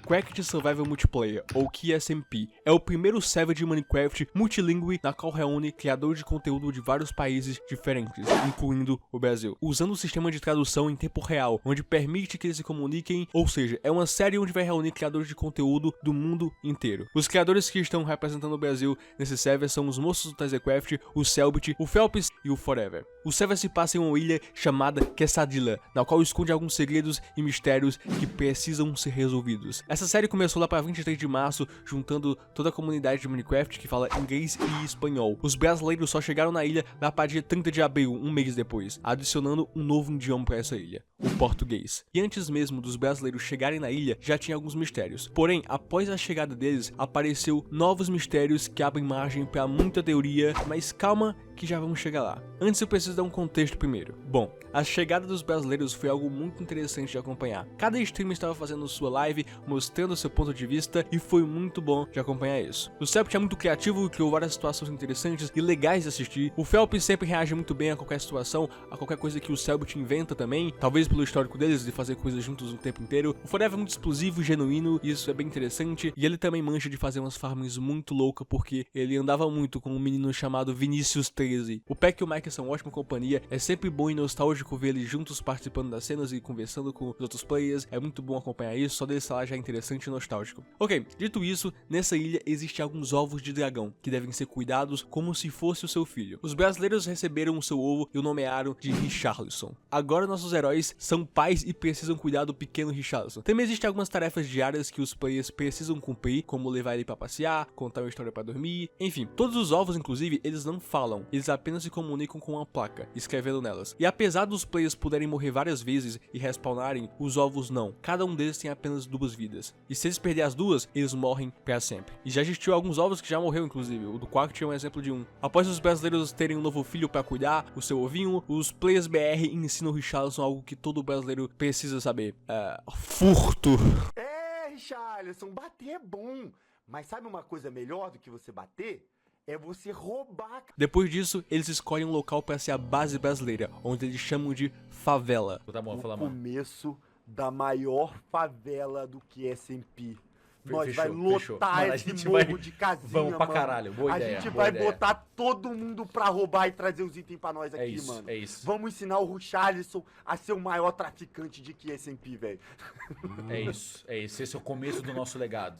Cracked Survival Multiplayer, ou KSMP, é o primeiro server de Minecraft multilingüe na qual reúne criadores de conteúdo de vários países diferentes, incluindo o Brasil, usando um sistema de tradução em tempo real, onde permite que eles se comuniquem, ou seja, é uma série onde vai reunir criadores de conteúdo do mundo inteiro. Os criadores que estão representando o Brasil nesse server são os moços do Tazecraft, o Selbit, o Felps e o Forever. O server se passa em uma ilha chamada Quesadilla, na qual esconde alguns segredos e mistérios que precisam ser resolvidos. Essa série começou lá para 23 de março, juntando toda a comunidade de Minecraft que fala inglês e espanhol. Os brasileiros só chegaram na ilha lá para dia 30 de abril, um mês depois, adicionando um novo idioma para essa ilha, o português. E antes mesmo dos brasileiros chegarem na ilha, já tinha alguns mistérios. Porém, após a chegada deles, apareceu novos mistérios que abrem margem para muita teoria, mas calma que já vamos chegar lá. Antes eu preciso dar um contexto primeiro. Bom, a chegada dos brasileiros foi algo muito interessante de acompanhar. Cada streamer estava fazendo sua live, mostrando seu ponto de vista, e foi muito bom de acompanhar isso. O Selbit é muito criativo, criou várias situações interessantes e legais de assistir. O Felps sempre reage muito bem a qualquer situação, a qualquer coisa que o Selbit inventa também, talvez pelo histórico deles de fazer coisas juntos o tempo inteiro. O Forever é muito explosivo e genuíno, e isso é bem interessante, e ele também manja de fazer umas farms muito loucas, porque ele andava muito com um menino chamado Vinicius 13. O Peck e o Mike são ótima companhia, é sempre bom e nostálgico ver eles juntos participando das cenas e conversando com os outros players, é muito bom acompanhar isso, só deles estar lá já é interessante e nostálgico. Ok, dito isso, nessa ilha existem alguns ovos de dragão, que devem ser cuidados como se fosse o seu filho. Os brasileiros receberam o seu ovo e o nomearam de Richarlison. Agora nossos heróis são pais e precisam cuidar do pequeno Richarlison. Também existem algumas tarefas diárias que os players precisam cumprir, como levar ele para passear, contar uma história para dormir, enfim. Todos os ovos, inclusive, eles não falam, eles apenas se comunicam com uma placa, escrevendo nelas. E apesar dos players puderem morrer várias vezes e respawnarem, os ovos não. Cada um deles tem apenas 2 vidas. E se eles perderem as 2, eles morrem para sempre. E já existiu alguns ovos que já morreu, inclusive. O do Quacked é um exemplo de um. Após os brasileiros terem um novo filho para cuidar, o seu ovinho, os players BR ensinam o Richarlison algo que todo brasileiro precisa saber. Furto. Richarlison, bater é bom. Mas sabe uma coisa melhor do que você bater? É você roubar. Depois disso, eles escolhem um local para ser a base brasileira, onde eles chamam de favela. Tá bom, fala, O mano. começo da maior favela do QSMP. Nós Fechou, vai lotar fechou. Mano, a esse gente morro vai- de casinha, vamos pra mano. caralho, boa ideia, A gente boa vai ideia. botar todo mundo pra roubar e trazer os itens pra nós aqui, isso, mano. é isso. Vamos ensinar o Richarlison a ser o maior traficante de QSMP, velho. É isso, é isso. Esse é o começo do nosso legado.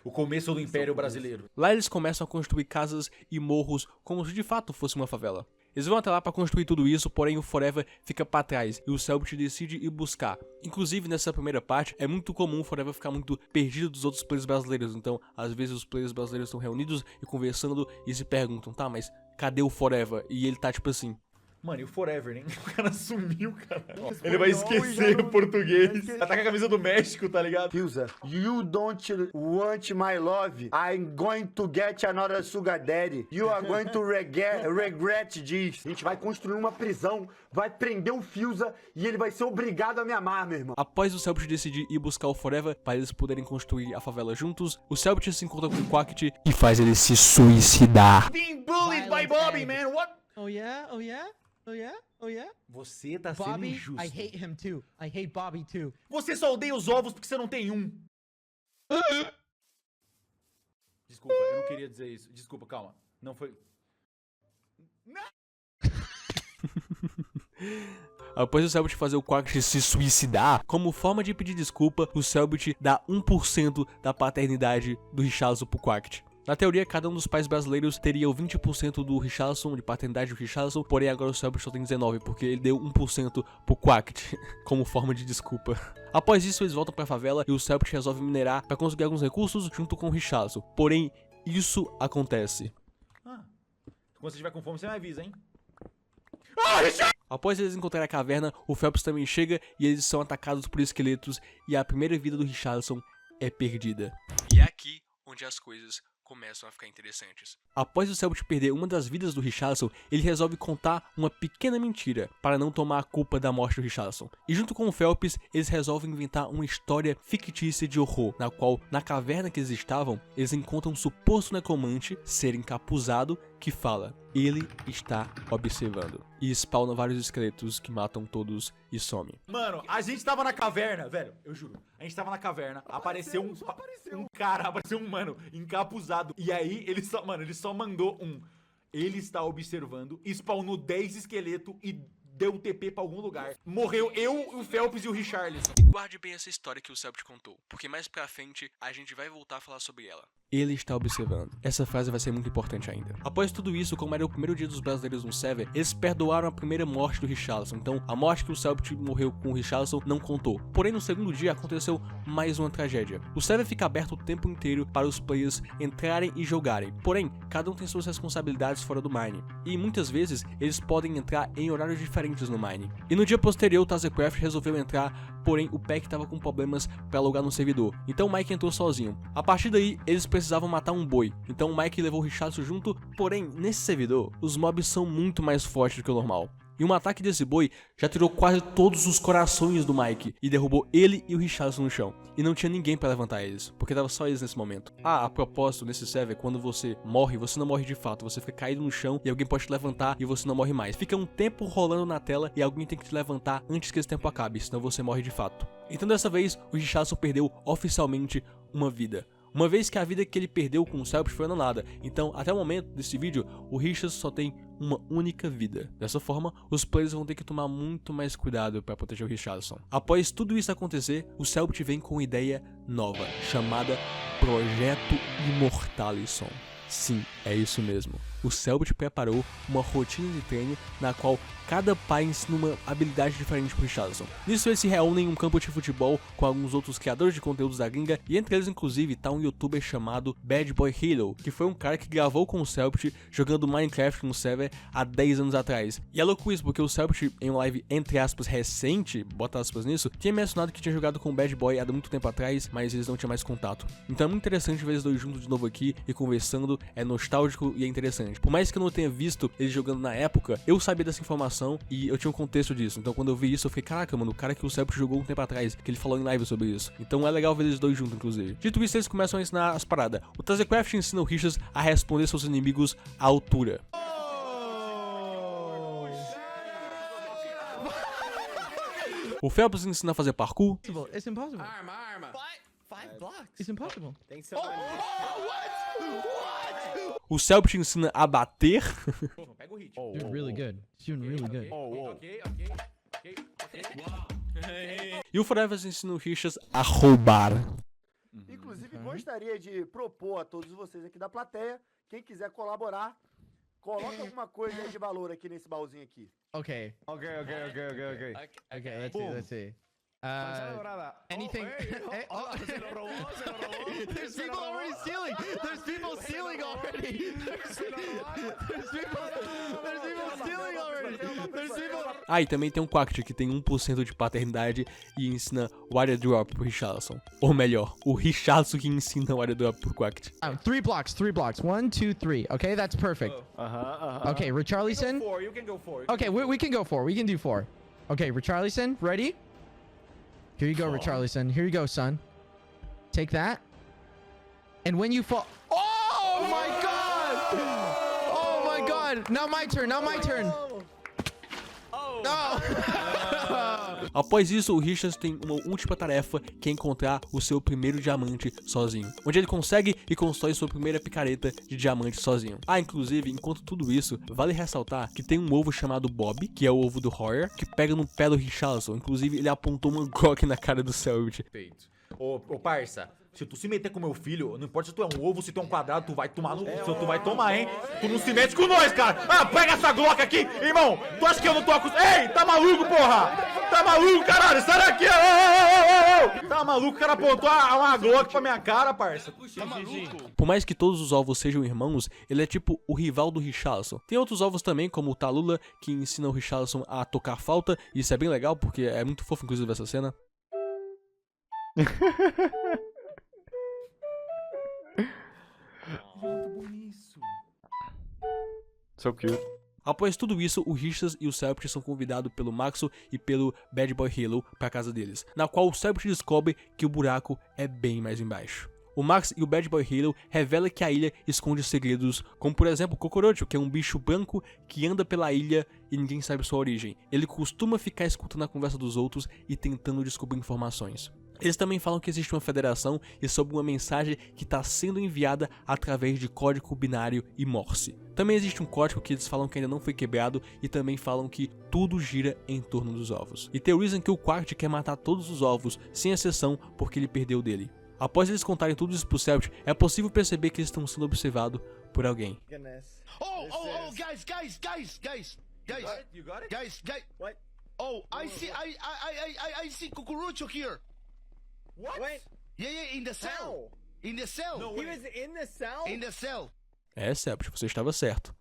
O começo do Império Brasileiro. Lá eles começam a construir casas e morros como se de fato fosse uma favela. Eles vão até lá para construir tudo isso, porém o Forever fica para trás e o Selbit decide ir buscar. Inclusive nessa primeira parte é muito comum o Forever ficar muito perdido dos outros players brasileiros, então às vezes os players brasileiros estão reunidos e conversando e se perguntam, tá, mas cadê o Forever? E ele tá tipo assim... Mano, e o Forever, né? O cara sumiu, cara. Espanhol Ele vai e já esquecer não- o português. vai esquecer. Tá com a camisa do México, tá ligado? Filza, you don't want my love. I'm going to get another sugar daddy. You are going to regret this. A gente vai construir uma prisão, vai prender o Filza e ele vai ser obrigado a me amar, meu irmão. Após o Selbit decidir ir buscar o Forever para eles poderem construir a favela juntos, o Selbit se encontra com o Quacked e faz ele se suicidar. Being bullied by Bobby, man. What? Oh yeah? Oh yeah? Oh yeah? Oh yeah? Você tá sendo Bobby, injusto. I hate him too. I hate Bobby too. Você só odeia os ovos porque você não tem um. Desculpa, eu não queria dizer isso. Desculpa, calma. Não foi... Após o Selbit fazer o Quacked se suicidar, como forma de pedir desculpa, o Selbit dá 1% da paternidade do Richarlison pro Quacked. Na teoria, cada um dos pais brasileiros teria o 20% do Richarlison, de paternidade do Richarlison, porém agora o Selbit só tem 19%, porque ele deu 1% pro Quacked, como forma de desculpa. Após isso, eles voltam pra favela e o Selbit resolve minerar pra conseguir alguns recursos junto com o Richarlison. Porém, isso acontece. Ah, quando você estiver com fome, você me avisa, hein? Após eles encontrarem a caverna, o Phelps também chega e eles são atacados por esqueletos e a primeira vida do Richarlison é perdida. E é aqui onde as coisas começam a ficar interessantes. Após o Selbit perder uma das vidas do Richarlison, ele resolve contar uma pequena mentira para não tomar a culpa da morte do Richarlison. E junto com o Phelps, eles resolvem inventar uma história fictícia de horror, na qual, na caverna que eles estavam, eles encontram um suposto necromante ser encapuzado que fala: ele está observando. E spawna vários esqueletos que matam todos e some. Mano, a gente tava na caverna, velho, eu juro. A gente tava na caverna, apareceu um cara, apareceu um mano encapuzado. E aí, ele só mandou um. Ele está observando, spawnou 10 esqueletos e deu TP pra algum lugar. Morreu eu, o Phelps e o Richarlison. E guarde bem essa história que o Celpt contou, porque mais pra frente a gente vai voltar a falar sobre ela. Ele está observando. Essa frase vai ser muito importante ainda. Após tudo isso, como era o primeiro dia dos brasileiros no server, eles perdoaram a primeira morte do Richarlison. Então, a morte que o Celpt morreu com o Richarlison não contou. Porém, no segundo dia aconteceu mais uma tragédia. O server fica aberto o tempo inteiro para os players entrarem e jogarem. Porém, cada um tem suas responsabilidades fora do mine. E muitas vezes, eles podem entrar em horários diferentes no mine. E no dia posterior, o Tazecraft resolveu entrar, porém o pack estava com problemas para logar no servidor. Então o Mike entrou sozinho. A partir daí, eles precisavam matar um boi. Então o Mike levou o Richarlison junto, porém, nesse servidor, os mobs são muito mais fortes do que o normal. E um ataque desse boi já tirou quase todos os corações do Mike e derrubou ele e o Richarlison no chão. E não tinha ninguém pra levantar eles, porque tava só eles nesse momento. Ah, a propósito, nesse server, quando você morre, você não morre de fato, você fica caído no chão e alguém pode te levantar e você não morre mais. Fica um tempo rolando na tela e alguém tem que te levantar antes que esse tempo acabe, senão você morre de fato. Então dessa vez, o Richarlison perdeu oficialmente uma vida. Uma vez que a vida que ele perdeu com o Celpt foi anulada. Então, até o momento desse vídeo, o Richarlison só tem uma única vida. Dessa forma, os players vão ter que tomar muito mais cuidado para proteger o Richarlison. Após tudo isso acontecer, o Celpt vem com uma ideia nova, chamada Projeto Immortalison. Sim, é isso mesmo. O Celpt preparou uma rotina de treino na qual cada pai ensina uma habilidade diferente pro Richarlison. Nisso eles se reúnem em um campo de futebol com alguns outros criadores de conteúdos da gringa, e entre eles inclusive tá um youtuber chamado Bad Boy Halo, que foi um cara que gravou com o Celpt jogando Minecraft no server há 10 anos atrás. E é louco isso, porque o Celpt em uma live entre aspas recente, bota aspas nisso, tinha mencionado que tinha jogado com o Bad Boy há muito tempo atrás, mas eles não tinham mais contato. Então é muito interessante ver eles dois juntos de novo aqui e conversando, é nostálgico e é interessante. Por mais que eu não tenha visto ele jogando na época, eu sabia dessa informação e eu tinha um contexto disso. Então quando eu vi isso, eu fiquei, caraca, mano, o cara que o Celpt jogou um tempo atrás, que ele falou em live sobre isso. Então é legal ver eles dois juntos, inclusive. Dito isso, eles começam a ensinar as paradas. O Tazecraft ensina o Richards a responder seus inimigos à altura. O Phelps ensina a fazer parkour. It's impossible. Arma. Five blocks. It's impossible. Tem que ser uma... O Celpt ensina a bater. Pega o hit. Doing really good. It's doing really good. Ok. E o Forever ensina o Richards a roubar. Inclusive, gostaria de propor a todos vocês aqui da plateia, quem quiser colaborar, coloca alguma coisa aí de valor aqui nesse baúzinho aqui. Okay. Ok. Okay. Let's see. Anything? There's people already stealing. There's people stealing already. There's people stealing already. There's people. Ah, e também tem um Quacked que tem 1% de paternidade e ensina Water Drop pro Richarlison. Ou melhor, o Richarlison que ensina Water Drop pro Quacked. 3 blocks. 1, 2, 3. Okay, that's perfect. Okay, Richarlison. You can go for. Okay, we can go 4. We can do 4. Okay, Richarlison, ready? Here you go, Richarlison. Here you go, son. Take that. And when you fall... Oh, my God! Oh, my God! Now my turn. No! Após isso, o Richards tem uma última tarefa, que é encontrar o seu primeiro diamante sozinho, onde ele consegue e constrói sua primeira picareta de diamante sozinho. Ah, inclusive, enquanto tudo isso, vale ressaltar que tem um ovo chamado Bob, que é o ovo do Hoyer, que pega no pé do Richarlison. Inclusive, ele apontou uma Glock na cara do Celpt. Perfeito. Ô, parça, se tu se meter com meu filho, não importa se tu é um ovo, se tu é um quadrado, tu vai tomar no... Tu vai tomar, hein? Tu não se mete com nós, cara! Ah, pega essa Glock aqui! Irmão, tu acha que eu não tô acostumado... Ei, tá maluco, porra? Tá maluco, caralho? Sai daqui! Tá maluco? O cara apontou uma Glock pra minha cara, parça. Tá maluco? Por mais que todos os ovos sejam irmãos, ele é tipo o rival do Richarlison. Tem outros ovos também, como o Tallulah, que ensina o Richarlison a tocar flauta. E isso é bem legal, porque é muito fofo, inclusive, essa cena. So cute. Após tudo isso, o Richards e o Celpt são convidados pelo Maxo e pelo Bad Boy Halo pra casa deles, na qual o Celpt descobre que o buraco é bem mais embaixo. O Max e o Bad Boy Halo revelam que a ilha esconde segredos, como por exemplo o Cocorocho, que é um bicho branco que anda pela ilha e ninguém sabe sua origem. Ele costuma ficar escutando a conversa dos outros e tentando descobrir informações. Eles também falam que existe uma federação e sobre uma mensagem que está sendo enviada através de código binário e Morse. Também existe um código que eles falam que ainda não foi quebrado e também falam que tudo gira em torno dos ovos. E teorizam que o Quacked quer matar todos os ovos, sem exceção, porque ele perdeu dele. Após eles contarem tudo isso pro Cellbit, é possível perceber que eles estão sendo observados por alguém. Guys! What? You got it? Guys! What? Oh, I see Cucurucho here. What? Wait, Yeah, in the cell. how? In the cell. No. He was in the cell? In the cell. É, Cellbit, você estava certo.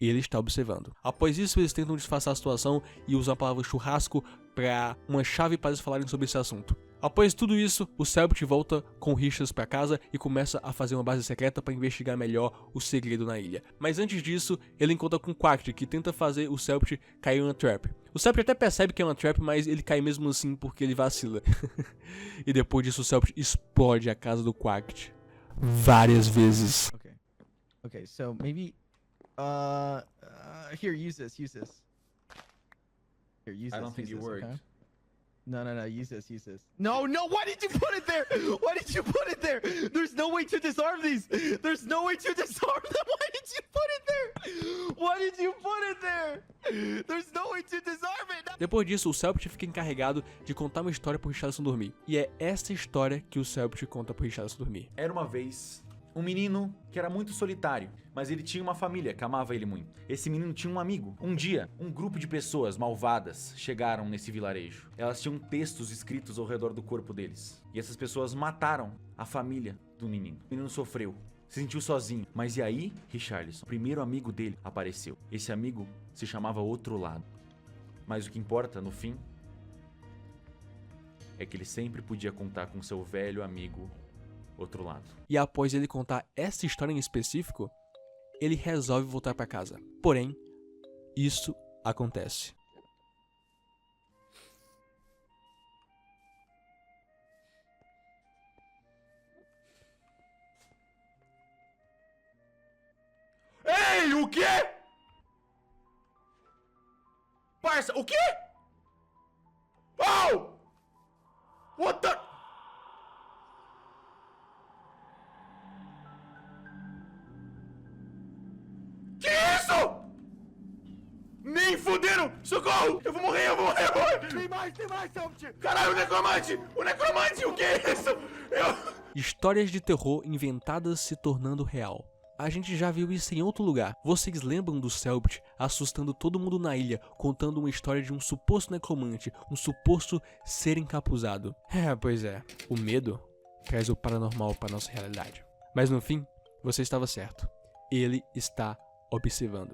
Ele está observando. Após isso, eles tentam disfarçar a situação e usam a palavra churrasco para uma chave para eles falarem sobre esse assunto. Após tudo isso, o Cellbit volta com Richards para casa e começa a fazer uma base secreta para investigar melhor o segredo na ilha. Mas antes disso, ele encontra com o Quacked, que tenta fazer o Cellbit cair em uma trap. O Cellbit até percebe que é uma trap, mas ele cai mesmo assim porque ele vacila. E depois disso, o Cellbit explode a casa do Quacked várias vezes. Okay, so maybe here, use this. Here, use I this. don't think use it this, worked. okay? No, use this. No, why did you put it there? Why did you put it there? There's no way to disarm these. There's no way to disarm them. Why did you put it there? Why did you put it there? There's no way to disarm it. Depois disso, o Cellbit fica encarregado de contar uma história pro Richardson dormir. E é essa história que o Cellbit conta pro Richardson dormir. Era uma vez um menino que era muito solitário, mas ele tinha uma família que amava ele muito. Esse menino tinha um amigo. Um dia, um grupo de pessoas malvadas chegaram nesse vilarejo. Elas tinham textos escritos ao redor do corpo deles. E essas pessoas mataram a família do menino. O menino sofreu, se sentiu sozinho. Mas e aí, Richarlison, o primeiro amigo dele, apareceu. Esse amigo se chamava Outro Lado. Mas o que importa, no fim, é que ele sempre podia contar com seu velho amigo Outro Lado. E após ele contar essa história em específico, ele resolve voltar para casa. Porém, isso acontece. Ei, o quê? Parça, o quê? Oh! What the... Que isso? Nem fuderam! Socorro! Eu vou morrer! Tem mais, Cellbit! Caralho, o necromante! O que é isso? Histórias de terror inventadas se tornando real. A gente já viu isso em outro lugar. Vocês lembram do Cellbit assustando todo mundo na ilha, contando uma história de um suposto necromante, um suposto ser encapuzado? É, pois é. O medo traz o paranormal para nossa realidade. Mas no fim, você estava certo. Ele está observando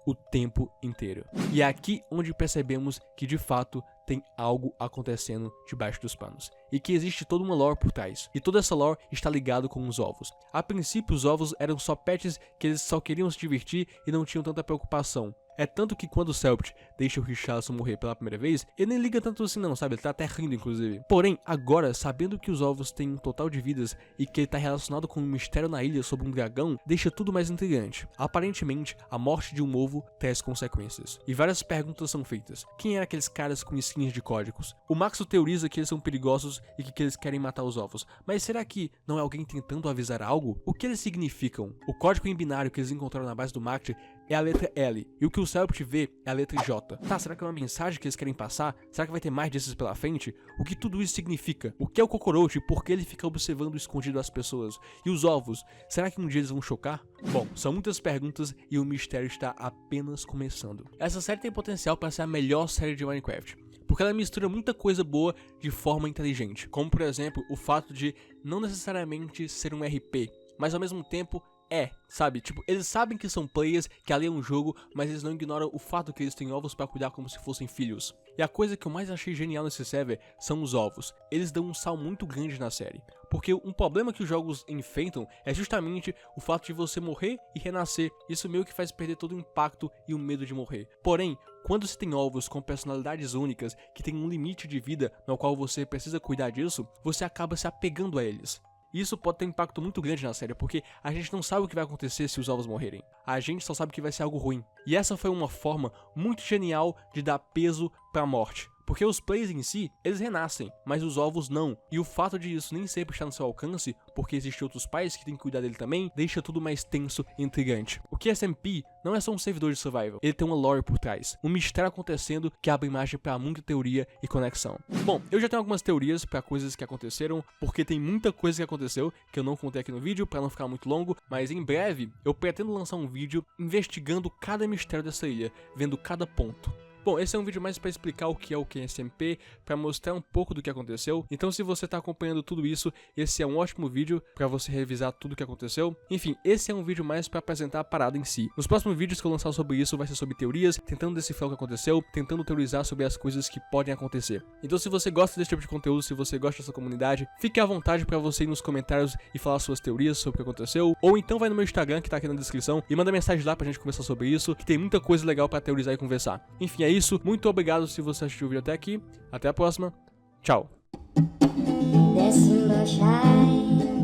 o tempo inteiro. E é aqui onde percebemos que de fato tem algo acontecendo debaixo dos panos. E que existe toda uma lore por trás. E toda essa lore está ligada com os ovos. A princípio os ovos eram só pets que eles só queriam se divertir e não tinham tanta preocupação. É tanto que quando o Cellbit deixa o Richarlison morrer pela primeira vez, ele nem liga tanto assim não, sabe? Ele tá até rindo, inclusive. Porém, agora, sabendo que os ovos têm um total de vidas e que ele tá relacionado com um mistério na ilha sobre um dragão, deixa tudo mais intrigante. Aparentemente, a morte de um ovo traz consequências. E várias perguntas são feitas. Quem eram aqueles caras com skins de códigos? O Max teoriza que eles são perigosos e que eles querem matar os ovos. Mas será que não é alguém tentando avisar algo? O que eles significam? O código em binário que eles encontraram na base do Max é a letra L, e o que o Cellbit vê é a letra J. Tá, será que é uma mensagem que eles querem passar? Será que vai ter mais desses pela frente? O que tudo isso significa? O que é o Cocorocho e por que ele fica observando escondido as pessoas? E os ovos? Será que um dia eles vão chocar? Bom, são muitas perguntas e o mistério está apenas começando. Essa série tem potencial para ser a melhor série de Minecraft, porque ela mistura muita coisa boa de forma inteligente, como por exemplo o fato de não necessariamente ser um RP, mas ao mesmo tempo sabe? Tipo, eles sabem que são players, que ali é um jogo, mas eles não ignoram o fato que eles têm ovos pra cuidar como se fossem filhos. E a coisa que eu mais achei genial nesse server são os ovos. Eles dão um sal muito grande na série. Porque um problema que os jogos enfrentam é justamente o fato de você morrer e renascer. Isso meio que faz perder todo o impacto e o medo de morrer. Porém, quando você tem ovos com personalidades únicas, que tem um limite de vida no qual você precisa cuidar disso, você acaba se apegando a eles. E isso pode ter um impacto muito grande na série, porque a gente não sabe o que vai acontecer se os ovos morrerem. A gente só sabe que vai ser algo ruim. E essa foi uma forma muito genial de dar peso pra morte. Porque os players em si, eles renascem, mas os ovos não. E o fato de isso nem sempre estar no seu alcance, porque existem outros pais que têm que cuidar dele também, deixa tudo mais tenso e intrigante. O QSMP não é só um servidor de survival, ele tem uma lore por trás. Um mistério acontecendo que abre margem para muita teoria e conexão. Bom, eu já tenho algumas teorias para coisas que aconteceram, porque tem muita coisa que aconteceu, que eu não contei aqui no vídeo, para não ficar muito longo, mas em breve eu pretendo lançar um vídeo investigando cada mistério dessa ilha, vendo cada ponto. Bom, esse é um vídeo mais para explicar o que é o QSMP, para mostrar um pouco do que aconteceu. Então, se você tá acompanhando tudo isso, esse é um ótimo vídeo para você revisar tudo o que aconteceu. Enfim, esse é um vídeo mais para apresentar a parada em si. Nos próximos vídeos que eu lançar sobre isso, vai ser sobre teorias, tentando decifrar o que aconteceu, tentando teorizar sobre as coisas que podem acontecer. Então, se você gosta desse tipo de conteúdo, se você gosta dessa comunidade, fique à vontade para você ir nos comentários e falar suas teorias sobre o que aconteceu. Ou então vai no meu Instagram, que tá aqui na descrição, e manda mensagem lá pra gente conversar sobre isso, que tem muita coisa legal para teorizar e conversar. Enfim, é isso. Muito obrigado se você assistiu o vídeo até aqui. Até a próxima. Tchau. December shine.